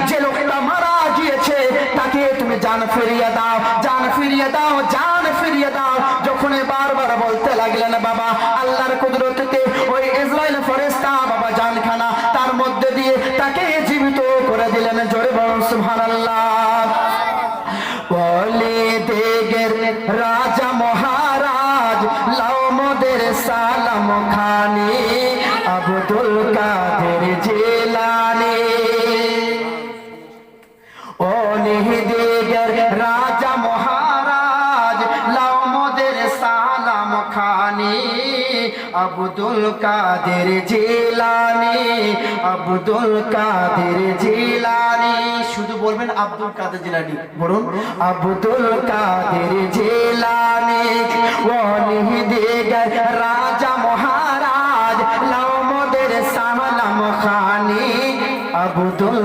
যে লোকটা মারা গিয়েছে তাকে তুমি জান ফিরিয়ে দাও, জান ফিরিয়ে দাও, জান ফিরিয়ে দাও। যখন বারবার বলতে লাগলেন বাবা, আল্লাহর কুদরতে ওই ইসরাইল ফেরেশতা বাবা জানখানা তার মধ্যে দিয়ে তাকে জীবিত করে দিলেন। জোরে বলুন সুবহানাল্লাহ। বলে দেগের রাজা মহারাজ লাও মোদের সালাম খানি, আব্দুল কাদের জিলানী। ওলিদের রাজা মহারাজ লাও মোদের সালাম খানি, আব্দুল কাদের জিলানী, আব্দুল কাদের জিলানী। শুধু বলবেন আব্দুল কাদের জিলানী, বলুন আব্দুল কাদের জিলানী। ওলিদের রাজা মহারাজ লাও মোদের সালাম খানি, আব্দুল